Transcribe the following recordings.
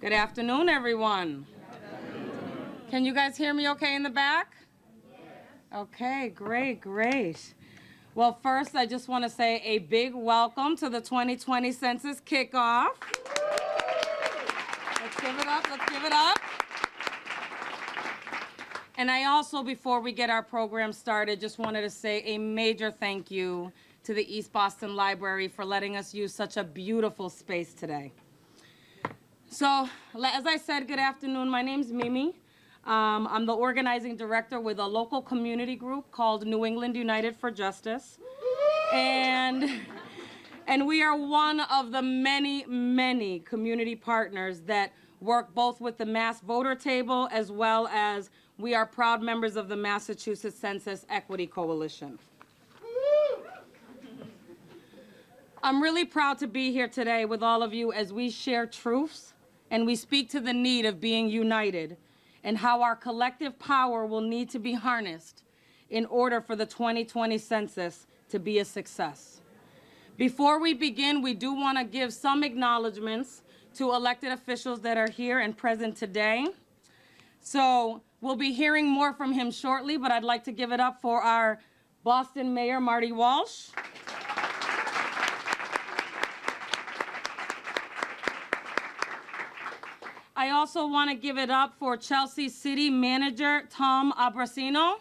Good afternoon, everyone. Can you guys hear me okay in the back? Okay, great. Well, first, I just want to say a big welcome to the 2020 Census Kickoff. Let's give it up. And I also, before we get our program started, just wanted to say a major thank you to the East Boston Library for letting us use such a beautiful space today. So, as I said, good afternoon. My name's Mimi. I'm the organizing director with a local community group called New England United for Justice. And we are one of the many community partners that work both with the Mass Voter Table as well as we are proud members of the Massachusetts Census Equity Coalition. I'm really proud to be here today with all of you as we share truths and we speak to the need of being united and how our collective power will need to be harnessed in order for the 2020 census to be a success. Before we begin, we do want to give some acknowledgments to elected officials that are here and present today. So we'll be hearing more from him shortly, but I'd like to give it up for our Boston Mayor, Marty Walsh. I also want to give it up for Chelsea City Manager Tom Abrasino.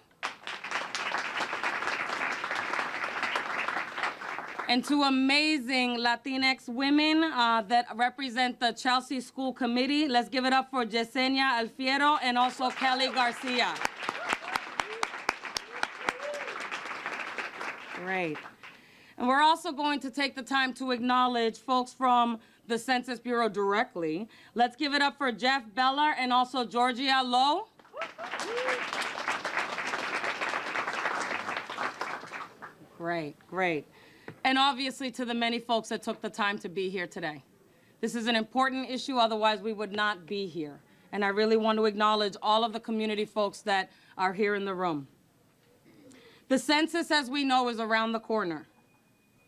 And to amazing Latinx women that represent the Chelsea School Committee. Let's give it up for Yesenia Alfiero and also Kelly Garcia. Great. And we're also going to take the time to acknowledge folks from the Census Bureau directly. Let's give it up for Jeff Beller and also Georgia Lowe. Great. And obviously to the many folks that took the time to be here today. This is an important issue, otherwise we would not be here. And I really want to acknowledge all of the community folks that are here in the room. The census, as we know, is around the corner.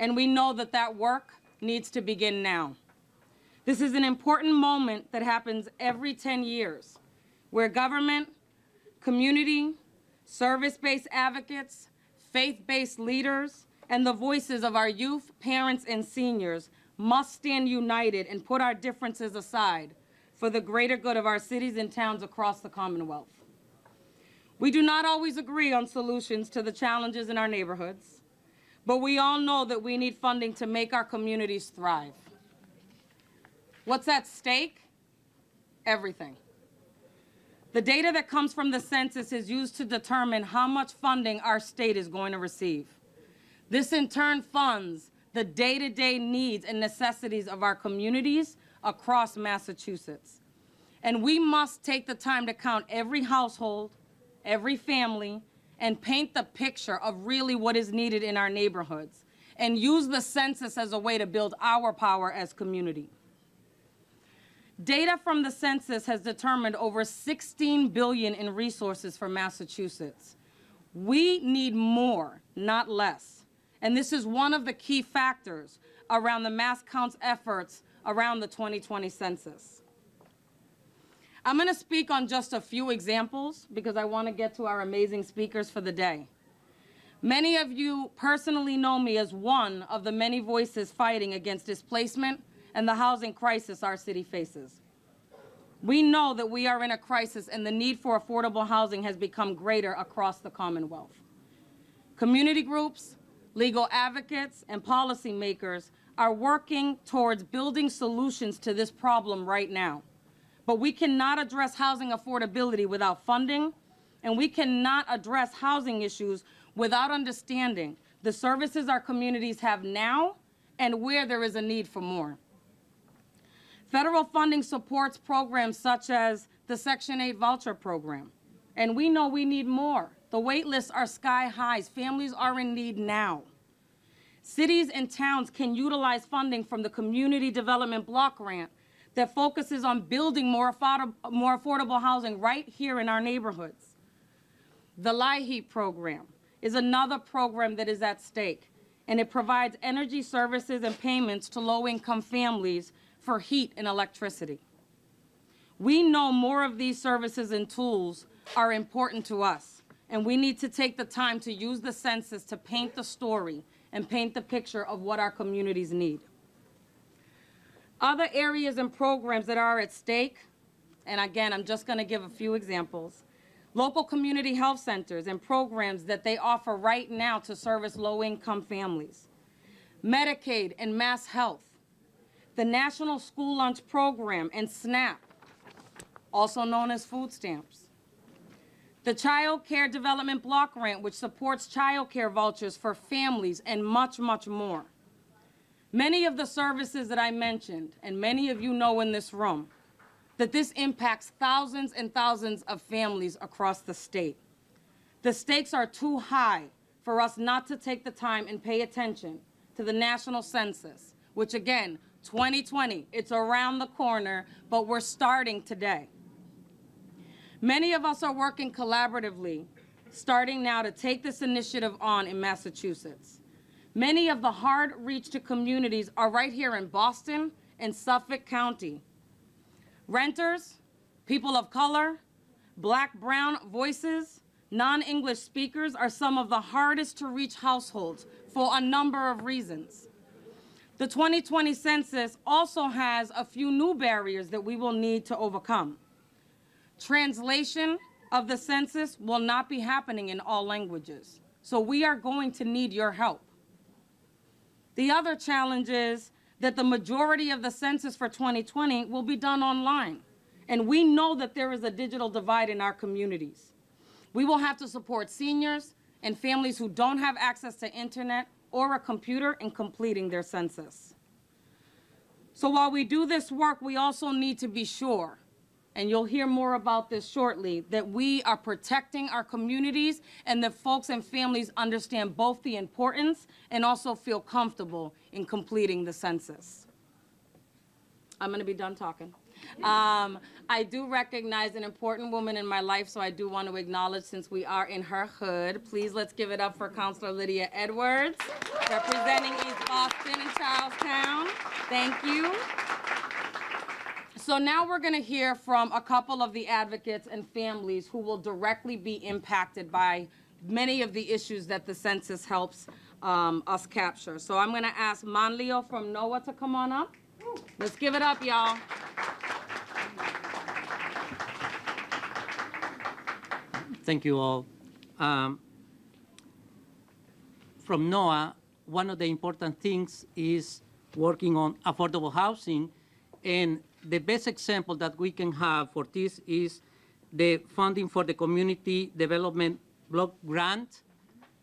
And we know that that work needs to begin now. This is an important moment that happens every 10 years, where government, community, service-based advocates, faith-based leaders, and the voices of our youth, parents, and seniors must stand united and put our differences aside for the greater good of our cities and towns across the Commonwealth. We do not always agree on solutions to the challenges in our neighborhoods, but we all know that we need funding to make our communities thrive. What's at stake? Everything. The data that comes from the census is used to determine how much funding our state is going to receive. This in turn funds the day-to-day needs and necessities of our communities across Massachusetts. And we must take the time to count every household, every family, and paint the picture of really what is needed in our neighborhoods, and use the census as a way to build our power as community. Data from the census has determined over $16 billion in resources for Massachusetts. We need more, not less. And this is one of the key factors around the mass counts efforts around the 2020 census. I'm going to speak on just a few examples because I want to get to our amazing speakers for the day. Many of you personally know me as one of the many voices fighting against displacement and the housing crisis our city faces. We know that we are in a crisis and the need for affordable housing has become greater across the Commonwealth. Community groups, legal advocates, and policymakers are working towards building solutions to this problem right now. But we cannot address housing affordability without funding, and we cannot address housing issues without understanding the services our communities have now and where there is a need for more. Federal funding supports programs such as the Section 8 voucher program, and we know we need more. The wait lists are sky high. Families are in need now. Cities and towns can utilize funding from the Community Development Block Grant that focuses on building more affordable housing right here in our neighborhoods. The LIHEAP program is another program that is at stake, and it provides energy services and payments to low-income families for heat and electricity. We know more of these services and tools are important to us, and we need to take the time to use the census to paint the story and paint the picture of what our communities need. Other areas and programs that are at stake, and again, I'm just going to give a few examples. Local community health centers and programs that they offer right now to service low-income families. Medicaid and Mass Health. The National School Lunch Program and SNAP, also known as food stamps. The Child Care Development Block Grant, which supports child care vouchers for families, and much, much more. Many of the services that I mentioned, and many of you know in this room, that this impacts thousands and thousands of families across the state. The stakes are too high for us not to take the time and pay attention to the national census, which again, 2020, it's around the corner, but we're starting today. Many of us are working collaboratively, starting now to take this initiative on in Massachusetts. Many of the hard-reached communities are right here in Boston and Suffolk County. Renters, people of color, Black, brown voices, non-English speakers are some of the hardest to reach households for a number of reasons. The 2020 census also has a few new barriers that we will need to overcome. Translation of the census will not be happening in all languages, so we are going to need your help. The other challenge is that the majority of the census for 2020 will be done online, and we know that there is a digital divide in our communities. We will have to support seniors and families who don't have access to internet or a computer in completing their census. So while we do this work, we also need to be sure, and you'll hear more about this shortly, that we are protecting our communities and that folks and families understand both the importance and also feel comfortable in completing the census. I'm going to be done talking. I do recognize an important woman in my life, so I do want to acknowledge, since we are in her hood, please let's give it up for Councilor Lydia Edwards, representing East Boston and Charlestown. Thank you. So now we're going to hear from a couple of the advocates and families who will directly be impacted by many of the issues that the census helps us capture. So I'm going to ask Manlio from NOAA to come on up. Let's give it up, y'all. Thank you all. From NOAA, one of the important things is working on affordable housing, and the best example that we can have for this is the funding for the Community Development Block Grant.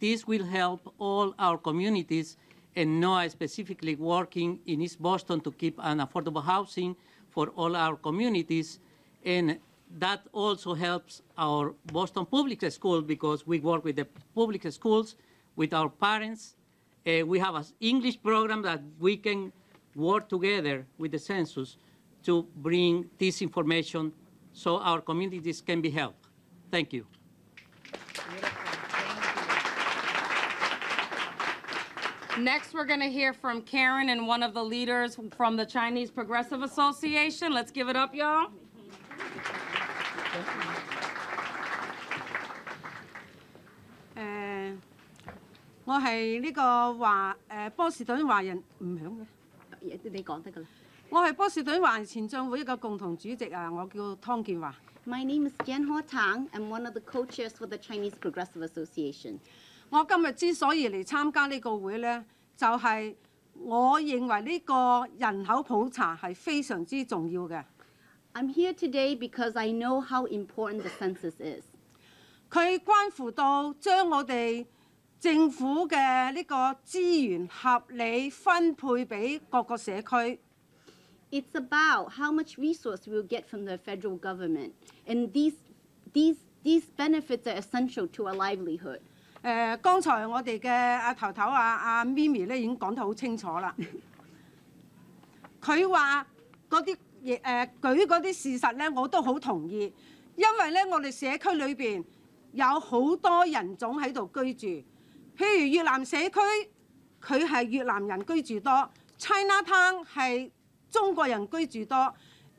This will help all our communities, and NOAA specifically working in East Boston to keep an affordable housing for all our communities. And that also helps our Boston Public Schools, because we work with the public schools, with our parents. We have an English program that we can work together with the census to bring this information so our communities can be helped. Thank you. Next, we're going to hear from Karen and one of the leaders from the Chinese Progressive Association. Let's give it up, y'all. 我係呢個波士頓華人唔響嘅，你講得㗎啦。我係波士頓華人前進會嘅共同主席啊，我叫湯建華。My name is Jianhua Tang. I'm one of the co-chairs for the Chinese Progressive Association. 我今日之所以嚟參加呢個會咧，就係我認為呢個人口普查係非常之重要嘅。I'm here today because I know how important the census is. 佢關乎到將我哋政府嘅呢個資源合理分配俾各個社區。It's about how much resource we'll get from the federal government, and these benefits are essential to our livelihood. 剛才我哋嘅頭頭阿咪咪咧已經講得好清楚啦。佢話嗰啲舉嗰啲事實咧，我都好同意，因為咧我哋社區裏邊有好多人種喺度居住，譬如越南社區，佢係越南人居住多 ，Chinatown 係中國人居住多，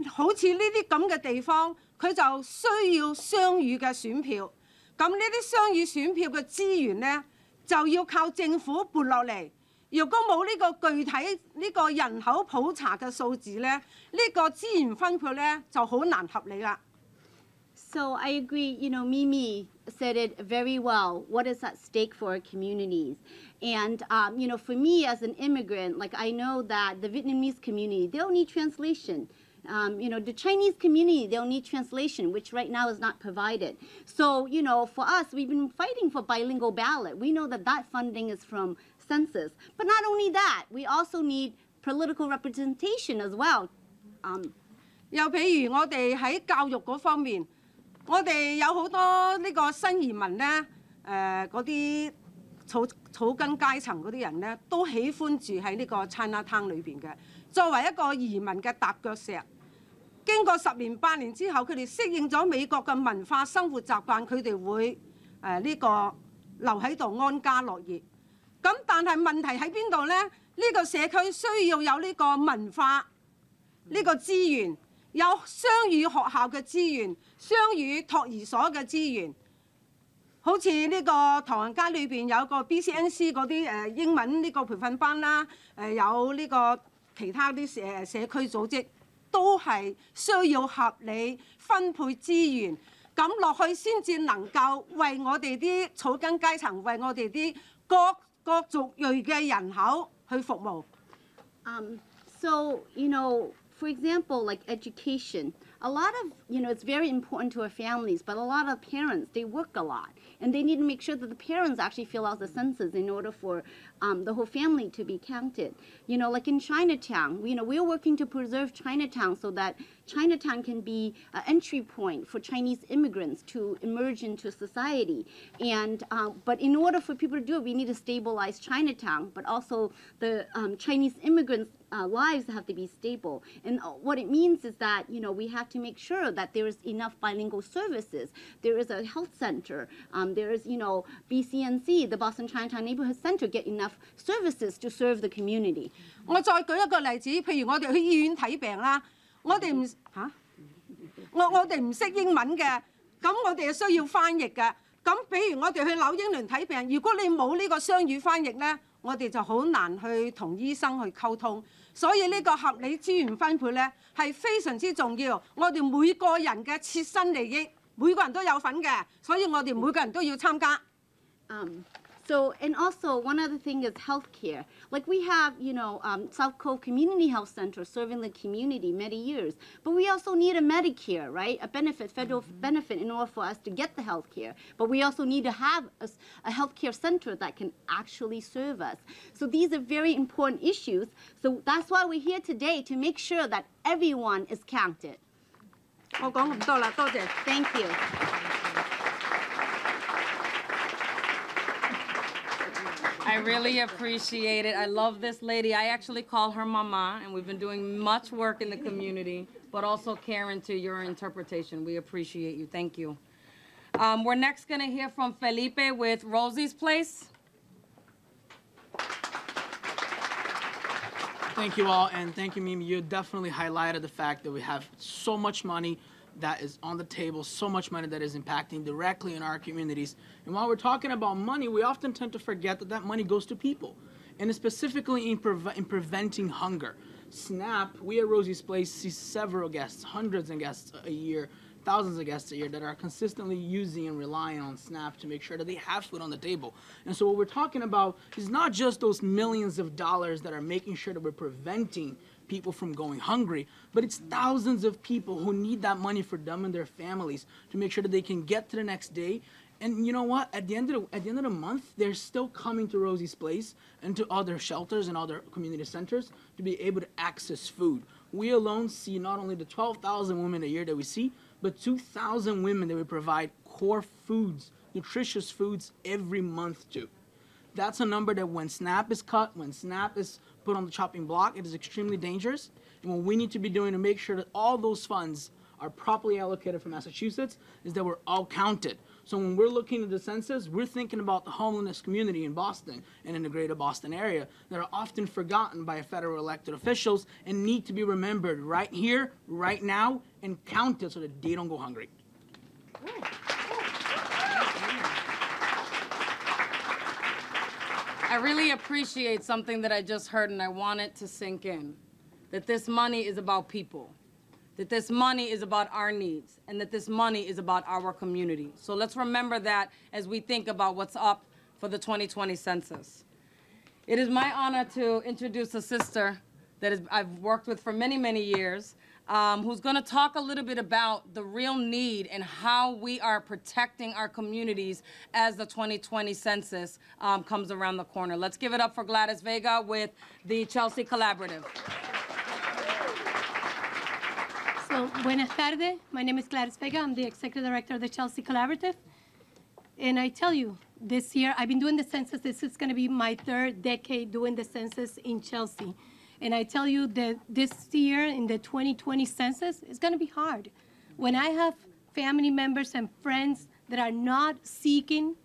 好似呢啲咁嘅地方，佢就需要雙語嘅選票。咁呢啲雙語選票嘅資源呢，就要靠政府撥落嚟。如果冇呢個具體呢個人口普查嘅數字呢，呢個資源分配呢就好難合理啦。So I agree, Mimi said it very well. What is at stake for our communities? And, for me as an immigrant, like I know that the Vietnamese community, they'll need translation. The Chinese community, they'll need translation, which right now is not provided. So, for us, we've been fighting for bilingual ballot. We know that that funding is from Census. But not only that, we also need political representation as well. 又譬如我哋喺教育嗰方面，我哋有好多呢個新移民呢，嗰啲草根階層嗰啲人呢，都喜歡住喺呢個 Chinatown 裏邊嘅，作為一個移民嘅踏腳石。經過10年8年之後，佢哋適應咗美國嘅文化生活習慣，佢哋會呢個留喺度安家樂業。咁但係問題喺邊度呢？呢個社區需要有呢個文化呢個資源，有雙語學校嘅資源、雙語托兒所嘅資源。好似呢個唐人街裏邊有個 BCNC 嗰啲英文呢個培訓班啦，有呢個其他啲社區組織，都係需要合理分配資源，咁落去先至能夠為我哋啲草根階層，為我哋啲各族裔嘅人口去服務。So, for example, like education, a lot of, it's very important to our families, but a lot of parents, they work a lot. And they need to make sure that the parents actually fill out the census in order for the whole family to be counted. Like in Chinatown, we're working to preserve Chinatown so that Chinatown can be an entry point for Chinese immigrants to emerge into society. And but in order for people to do it, we need to stabilize Chinatown, but also the Chinese immigrants' lives have to be stable. And what it means is that, we have to make sure that there is enough bilingual services. There is a health center. There is, BCNC, the Boston Chinatown Neighborhood Center, get enough services to serve the community. 我再舉一個例子，譬如我哋去醫院睇病啦，我哋唔識英文嘅，咁我哋係需要翻譯嘅。咁譬如我哋去紐英倫睇病，如果你冇呢個雙語翻譯呢，我哋就好難去同醫生去溝通。所以呢個合理資源分配呢係非常之重要。我哋每個人嘅切身利益，每個人都有份嘅，所以我哋每個人都要參加。So, and also, one other thing is healthcare. Like we have, South Cove Community Health Center serving the community many years. But we also need a Medicare, right? A benefit, federal benefit in order for us to get the healthcare. But we also need to have a healthcare center that can actually serve us. So these are very important issues. So that's why we're here today, to make sure that everyone is counted. 我講咁多啦，多謝。Thank you. I really appreciate it. I love this lady. I actually call her Mama, and we've been doing much work in the community, but also Karen, to your interpretation. We appreciate you. Thank you. We're next going to hear from Felipe with Rosie's Place. Thank you all, and thank you, Mimi. You definitely highlighted the fact that we have so much money that is on the table, so much money that is impacting directly in our communities. And while we're talking about money, we often tend to forget that that money goes to people, and specifically in preventing hunger. SNAP, we at Rosie's Place see several guests, hundreds of guests a year, thousands of guests a year that are consistently using and relying on SNAP to make sure that they have food on the table. And so what we're talking about is not just those millions of dollars that are making sure that we're preventing people from going hungry, but it's thousands of people who need that money for them and their families to make sure that they can get to the next day. And you know what? At the end of the month, they're still coming to Rosie's Place and to other shelters and other community centers to be able to access food. We alone see not only the 12,000 women a year that we see, but 2,000 women that we provide core foods, nutritious foods every month to. That's a number that when SNAP is cut, when SNAP is put on the chopping block, it is extremely dangerous. And what we need to be doing to make sure that all those funds are properly allocated for Massachusetts is that we're all counted. So when we're looking at the census, we're thinking about the homeless community in Boston and in the greater Boston area that are often forgotten by federal elected officials and need to be remembered right here, right now, and counted so that they don't go hungry. I really appreciate something that I just heard, and I want it to sink in, that this money is about people, that this money is about our needs, and that this money is about our community. So let's remember that as we think about what's up for the 2020 census. It is my honor to introduce a sister that I've worked with for many, many years, who's going to talk a little bit about the real need and how we are protecting our communities as the 2020 census comes around the corner. Let's give it up for Gladys Vega with the Chelsea Collaborative. So, buenas tardes. My name is Gladys Vega. I'm the Executive Director of the Chelsea Collaborative. And I tell you, this year, I've been doing the census. This is going to be my third decade doing the census in Chelsea. And I tell you that this year in the 2020 census, it's going to be hard. When I have family members and friends that are not seeking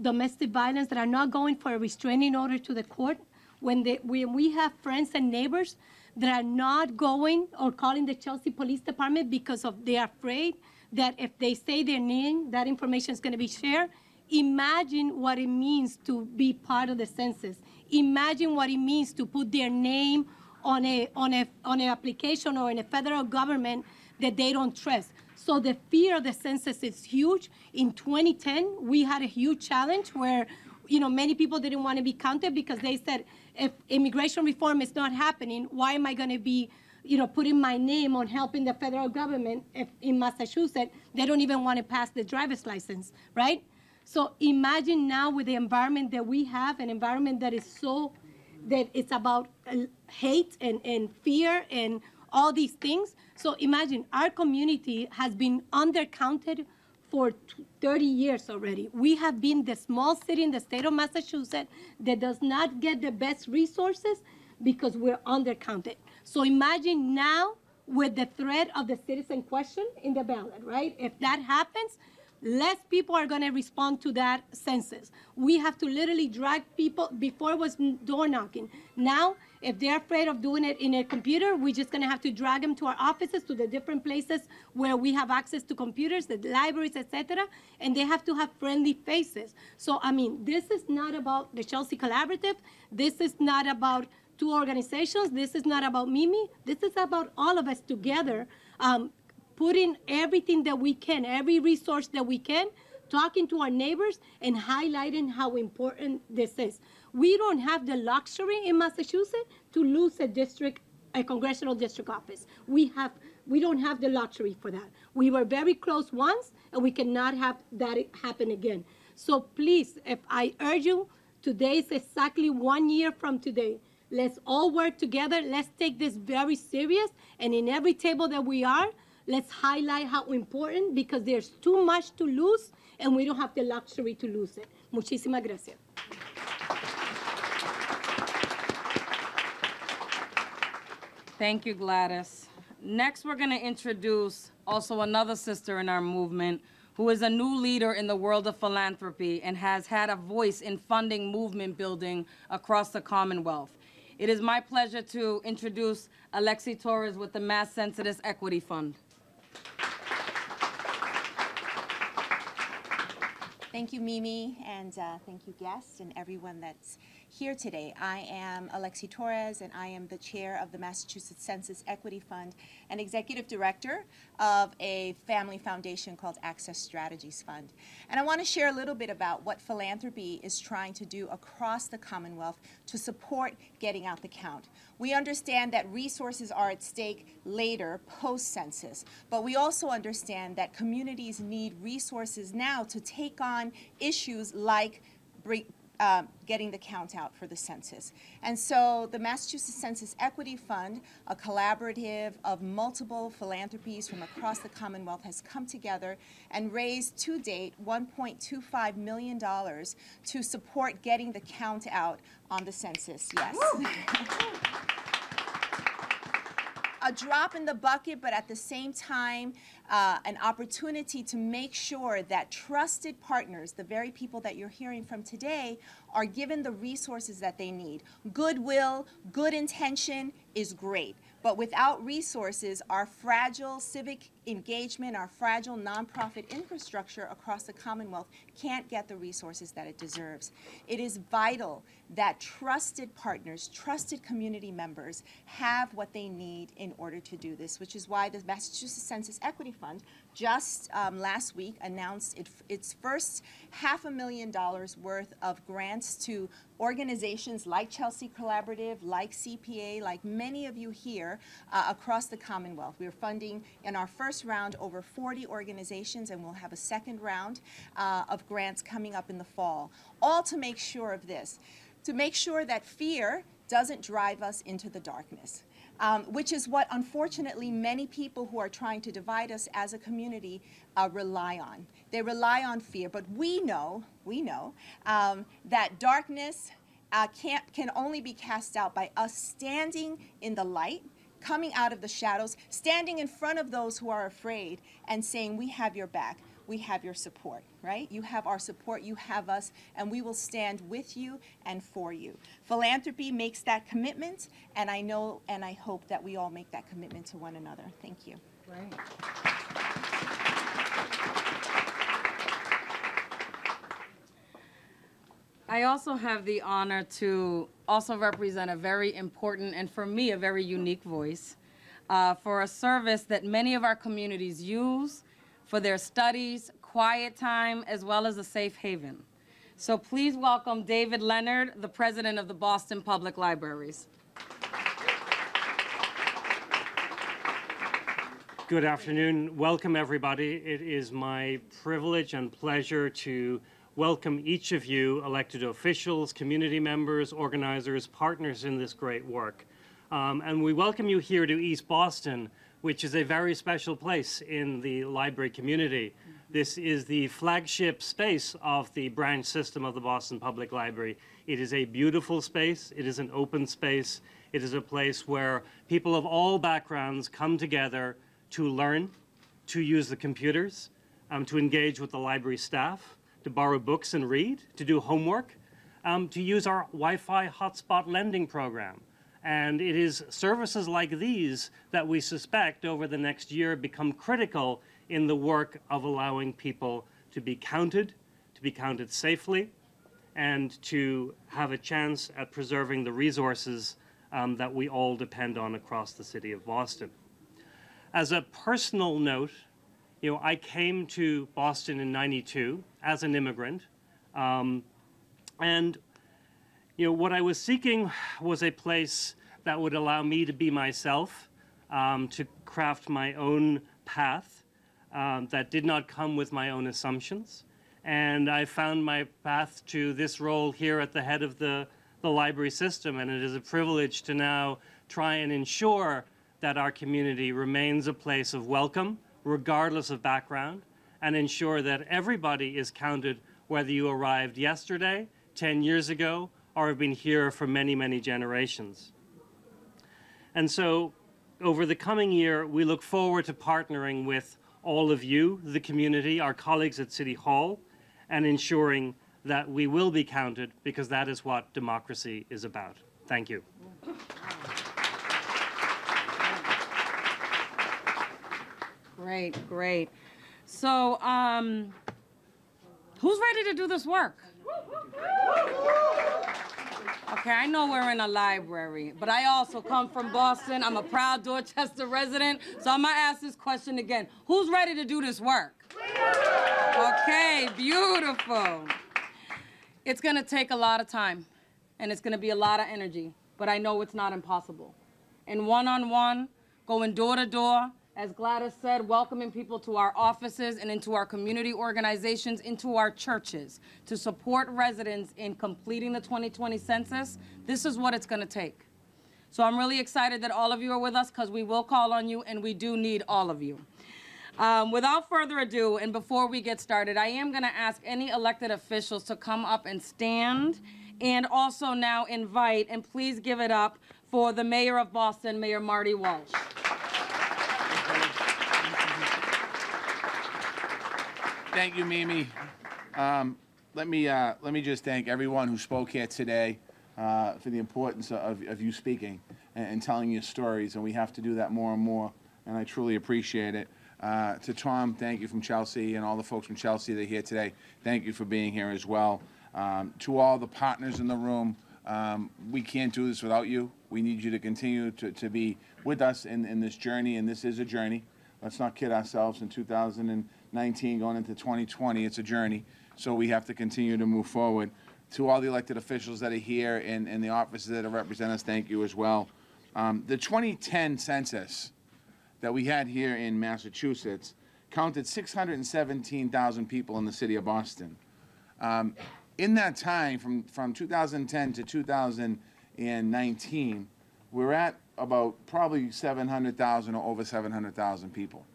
domestic violence, that are not going for a restraining order to the court, when we have friends and neighbors that are not going or calling the Chelsea Police Department because they are afraid that if they say their name, that information is going to be shared, imagine what it means to be part of the census. Imagine what it means to put their name on an application or in a federal government that they don't trust. So the fear of the census is huge. In 2010, we had a huge challenge where, many people didn't want to be counted because they said, if immigration reform is not happening, why am I going to be, putting my name on helping the federal government if in Massachusetts, they don't even want to pass the driver's license, right? So imagine now with the environment that we have, an environment that is that it's about hate and fear and all these things. So imagine our community has been undercounted for 30 years already. We have been the small city in the state of Massachusetts that does not get the best resources because we're undercounted. So imagine now with the threat of the citizen question in the ballot, right? If that happens, less people are going to respond to that census. We have to literally drag people. Before it was door knocking. Now, if they're afraid of doing it in a computer, we're just going to have to drag them to our offices, to the different places where we have access to computers, the libraries, etc., and they have to have friendly faces. So, this is not about the Chelsea Collaborative. This is not about two organizations. This is not about Mimi. This is about all of us together, putting everything that we can, every resource that we can, talking to our neighbors and highlighting how important this is. We don't have the luxury in Massachusetts to lose a congressional district office. We don't have the luxury for that. We were very close once, and we cannot have that happen again. So please, if I urge you, today is exactly 1 year from today. Let's all work together. Let's take this very serious, and in every table that we are, let's highlight how important, because there's too much to lose, and we don't have the luxury to lose it. Muchísimas gracias. Thank you, Gladys. Next, we're going to introduce also another sister in our movement who is a new leader in the world of philanthropy and has had a voice in funding movement building across the Commonwealth. It is my pleasure to introduce Alexi Torres with the Mass Census Equity Fund. Thank you, Mimi, and thank you, guests, and everyone that's here today. I am Alexi Torres, and I am the chair of the Massachusetts Census Equity Fund and executive director of a family foundation called Access Strategies Fund. And I want to share a little bit about what philanthropy is trying to do across the Commonwealth to support getting out the count. We understand that resources are at stake later, post-census, but we also understand that communities need resources now to take on issues like getting the count out for the census. And so the Massachusetts Census Equity Fund, a collaborative of multiple philanthropies from across the Commonwealth, has come together and raised to date $1.25 million to support getting the count out on the census. Yes. a drop in the bucket, but at the same time, an opportunity to make sure that trusted partners, the very people that you're hearing from today, are given the resources that they need. Goodwill, good intention is great, but without resources, our fragile civic engagement, our fragile nonprofit infrastructure across the Commonwealth can't get the resources that it deserves. It is vital that trusted partners, trusted community members have what they need in order to do this, which is why the Massachusetts Census Equity Fund just last week announced its first $500,000 worth of grants to organizations like Chelsea Collaborative, like CPA, like many of you here across the Commonwealth. We're funding in our first round over 40 organizations, and we'll have a second round of grants coming up in the fall, all to make sure of this, to make sure that fear doesn't drive us into the darkness. Which is what, unfortunately, many people who are trying to divide us as a community rely on. They rely on fear, but we know that darkness can only be cast out by us standing in the light, coming out of the shadows, standing in front of those who are afraid and saying, we have your back. We have your support, right? You have our support, you have us, and we will stand with you and for you. Philanthropy makes that commitment, and I know and I hope that we all make that commitment to one another. Thank you. Right. I also have the honor to also represent a very important and, for me, a very unique voice for a service that many of our communities use for their studies, quiet time, as well as a safe haven. So please welcome David Leonard, the president of the Boston Public Libraries. Good afternoon. Welcome, everybody. It is my privilege and pleasure to welcome each of you, elected officials, community members, organizers, partners in this great work. And we welcome you here to East Boston, which is a very special place in the library community. This is the flagship space of the branch system of the Boston Public Library. It is a beautiful space. It is an open space. It is a place where people of all backgrounds come together to learn, to use the computers, to engage with the library staff, to borrow books and read, to do homework, to use our Wi-Fi hotspot lending program. And it is services like these that we suspect over the next year become critical in the work of allowing people to be counted safely, and to have a chance at preserving the resources that we all depend on across the city of Boston. As a personal note, I came to Boston in '92 as an immigrant, and what I was seeking was a place that would allow me to be myself, to craft my own path that did not come with my own assumptions. And I found my path to this role here at the head of the library system, and it is a privilege to now try and ensure that our community remains a place of welcome, regardless of background, and ensure that everybody is counted, whether you arrived yesterday, 10 years ago, or have been here for many, many generations. And so, over the coming year, we look forward to partnering with all of you, the community, our colleagues at City Hall, and ensuring that we will be counted, because that is what democracy is about. Thank you. Great, great. So, who's ready to do this work? Okay, I know we're in a library, but I also come from Boston. I'm a proud Dorchester resident, so I'm gonna ask this question again. Who's ready to do this work? Okay, beautiful. It's gonna take a lot of time, and it's gonna be a lot of energy, but I know it's not impossible. And one-on-one, going door to door, as Gladys said, welcoming people to our offices and into our community organizations, into our churches, to support residents in completing the 2020 census. This is what it's gonna take. So I'm really excited that all of you are with us, because we will call on you, and we do need all of you. Without further ado, and before we get started, I am gonna ask any elected officials to come up and stand, and also now invite, and please give it up for the Mayor of Boston, Mayor Marty Walsh. Thank you, Mimi. Let me just thank everyone who spoke here today for the importance of you speaking and telling your stories, and we have to do that more and more, and I truly appreciate it. To Tom, thank you from Chelsea, and all the folks from Chelsea that are here today, thank you for being here as well. To all the partners in the room, we can't do this without you. We need you to continue to be with us in this journey, and this is a journey. Let's not kid ourselves. In 2019, going into 2020, it's a journey, so we have to continue to move forward. To all the elected officials that are here and the offices that represent us, thank you as well. The 2010 census that we had here in Massachusetts counted 617,000 people in the city of Boston. In that time, from 2010 to 2019, we're at about probably 700,000 or over 700,000 people.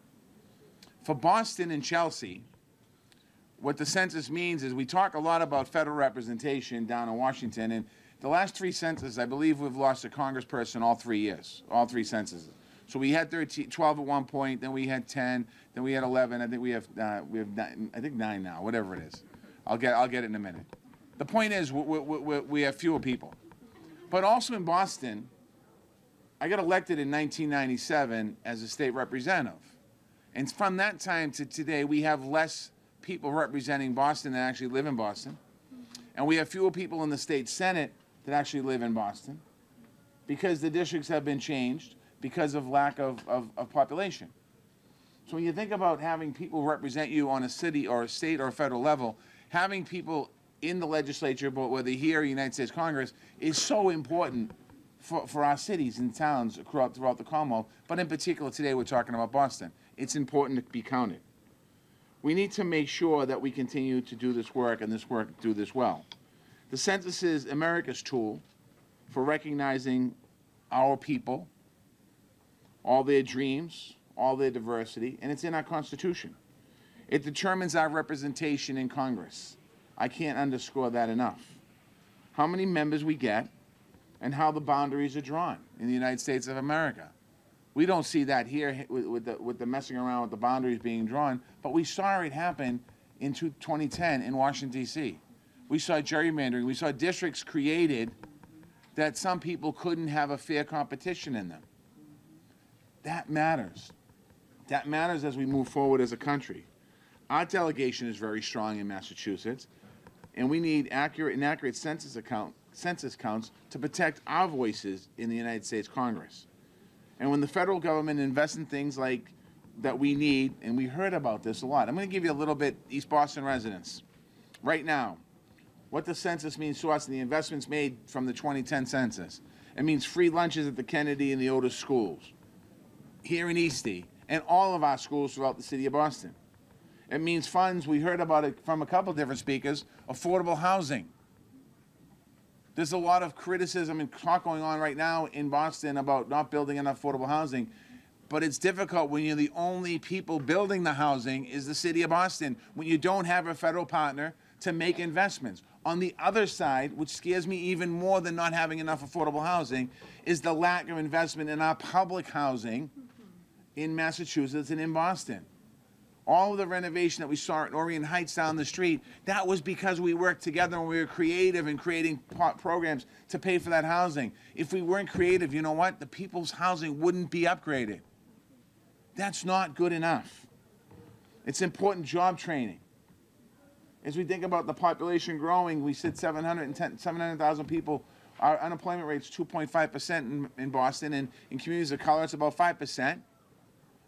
For Boston and Chelsea, what the census means is we talk a lot about federal representation down in Washington, and the last 3 censuses, I believe we've lost a congressperson all 3 years, all 3 censuses. So we had 12 at one point, then we had 10, then we had 11. I think we have 9, I think 9 now, whatever it is. I'll get it in a minute. The point is we have fewer people. But also in Boston, I got elected in 1997 as a state representative. And from that time to today, we have less people representing Boston that actually live in Boston. And we have fewer people in the state Senate that actually live in Boston because the districts have been changed because of lack of population. So when you think about having people represent you on a city or a state or a federal level, having people in the legislature, but whether here or United States Congress, is so important for our cities and towns throughout the Commonwealth, but in particular today we're talking about Boston. It's important to be counted. We need to make sure that we continue to do this work and do this well. The census is America's tool for recognizing our people, all their dreams, all their diversity, and it's in our Constitution. It determines our representation in Congress. I can't underscore that enough. How many members we get and how the boundaries are drawn in the United States of America. We don't see that here with the messing around with the boundaries being drawn, but we saw it happen in 2010 in Washington, D.C. We saw gerrymandering. We saw districts created that some people couldn't have a fair competition in them. That matters. That matters as we move forward as a country. Our delegation is very strong in Massachusetts, and we need accurate census counts to protect our voices in the United States Congress. And when the federal government invests in things like that we need, and we heard about this a lot. I'm going to give you a little bit, East Boston residents. Right now, what the census means to us and the investments made from the 2010 census. It means free lunches at the Kennedy and the Otis schools, here in Eastie, and all of our schools throughout the city of Boston. It means funds, we heard about it from a couple different speakers, affordable housing. There's a lot of criticism and talk going on right now in Boston about not building enough affordable housing, but it's difficult when you're the only people building the housing is the city of Boston, when you don't have a federal partner to make investments. On the other side, which scares me even more than not having enough affordable housing, is the lack of investment in our public housing in Massachusetts and in Boston. All of the renovation that we saw at Orient Heights down the street, that was because we worked together and we were creative in creating programs to pay for that housing. If we weren't creative, you know what? The people's housing wouldn't be upgraded. That's not good enough. It's important job training. As we think about the population growing, we said 700,000 people. Our unemployment rate is 2.5% in Boston, and in communities of color, it's about 5%.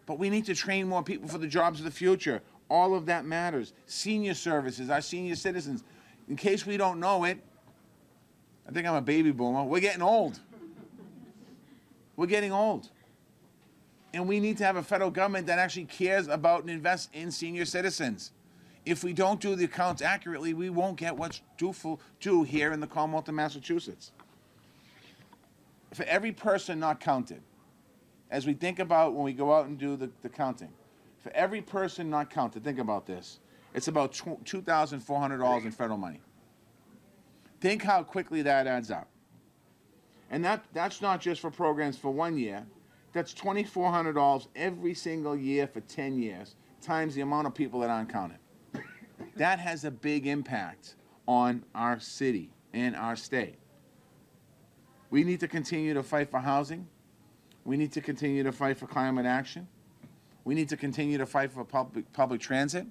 But we need to train more people for the jobs of the future. All of that matters. Senior services, our senior citizens. In case we don't know it, I think I'm a baby boomer, we're getting old. We're getting old. And we need to have a federal government that actually cares about and invests in senior citizens. If we don't do the accounts accurately, we won't get what's due here in the Commonwealth of Massachusetts. For every person not counted, as we think about when we go out and do the counting, for every person not counted, think about this, it's about $2,400 in federal money. Think how quickly that adds up. And that's not just for programs for 1 year. That's $2,400 every single year for 10 years, times the amount of people that aren't counted. That has a big impact on our city and our state. We need to continue to fight for housing. We need to continue to fight for climate action. We need to continue to fight for public transit.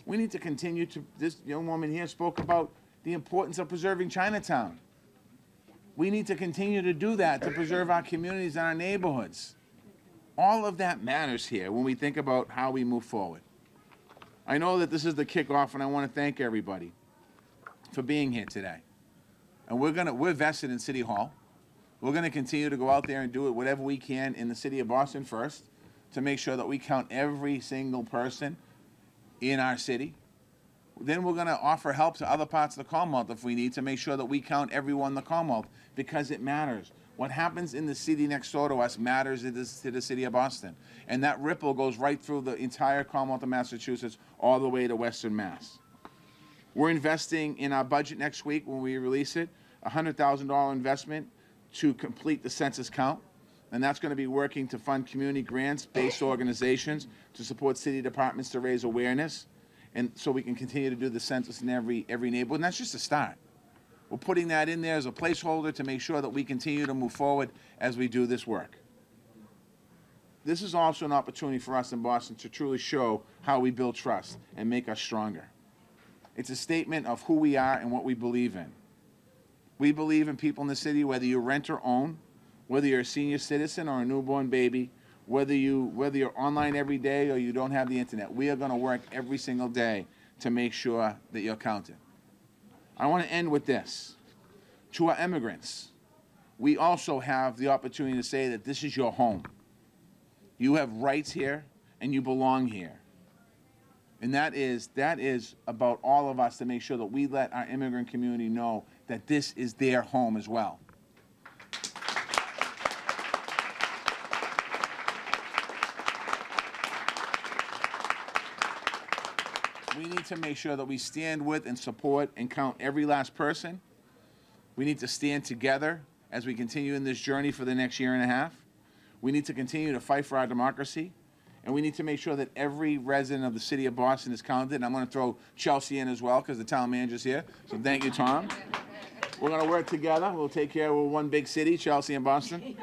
We need to continue to, this young woman here spoke about the importance of preserving Chinatown. We need to continue to do that to preserve our communities and our neighborhoods. All of that matters here when we think about how we move forward. I know that this is the kickoff, and I want to thank everybody for being here today. And we're vested in City Hall. We're going to continue to go out there and do it whatever we can in the city of Boston first to make sure that we count every single person in our city. Then we're going to offer help to other parts of the Commonwealth if we need to make sure that we count everyone in the Commonwealth, because it matters. What happens in the city next door to us matters to the city of Boston. And that ripple goes right through the entire Commonwealth of Massachusetts all the way to Western Mass. We're investing in our budget next week when we release it, a $100,000 investment to complete the census count. And that's going to be working to fund community grants-based organizations to support city departments to raise awareness, and so we can continue to do the census in every neighborhood. And that's just a start. We're putting that in there as a placeholder to make sure that we continue to move forward as we do this work. This is also an opportunity for us in Boston to truly show how we build trust and make us stronger. It's a statement of who we are and what we believe in. We believe in people in the city, whether you rent or own, whether you're a senior citizen or a newborn baby, whether you're online every day or you don't have the internet. We are going to work every single day to make sure that you're counted. I want to end with this. To our immigrants, we also have the opportunity to say that this is your home. You have rights here and you belong here. And that is about all of us to make sure that we let our immigrant community know that this is their home as well. We need to make sure that we stand with and support and count every last person. We need to stand together as we continue in this journey for the next year and a half. We need to continue to fight for our democracy. And we need to make sure that every resident of the city of Boston is counted. And I'm going to throw Chelsea in as well because the town manager's here. So thank you, Tom. We're going to work together. We'll take care of one big city, Chelsea and Boston,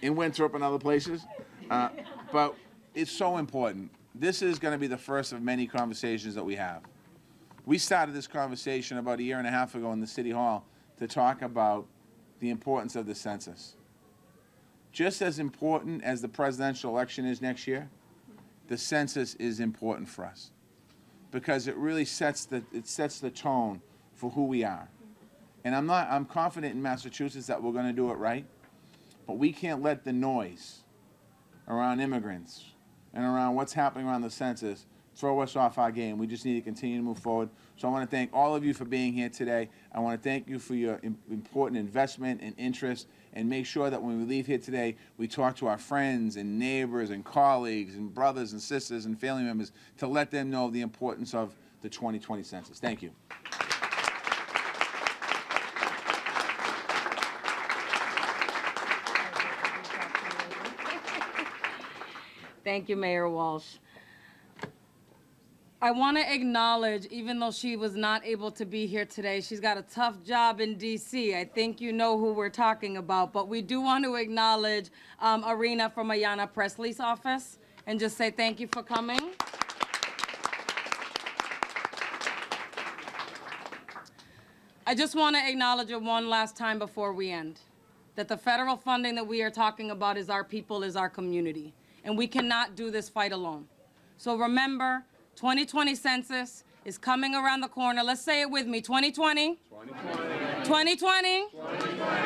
in Winthrop and other places. But it's so important. This is going to be the first of many conversations that we have. We started this conversation about a year and a half ago in the City Hall to talk about the importance of the census. Just as important as the presidential election is next year, the census is important for us because it really sets the tone for who we are. And I'm confident in Massachusetts that we're going to do it right, but we can't let the noise around immigrants and around what's happening around the census throw us off our game. We just need to continue to move forward. So I want to thank all of you for being here today. I want to thank you for your important investment and interest, and make sure that when we leave here today, we talk to our friends and neighbors and colleagues and brothers and sisters and family members to let them know the importance of the 2020 census. Thank you. Thank you, Mayor Walsh. I want to acknowledge, even though she was not able to be here today, she's got a tough job in D.C. I think you know who we're talking about, but we do want to acknowledge Arena from Ayanna Presley's office and just say thank you for coming. I just want to acknowledge it one last time before we end, that the federal funding that we are talking about is our people, is our community. And we cannot do this fight alone. So remember, 2020 census is coming around the corner. Let's say it with me. 2020. 2020. 2020.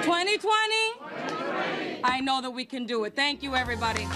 2020. 2020. I know that we can do it. Thank you, everybody.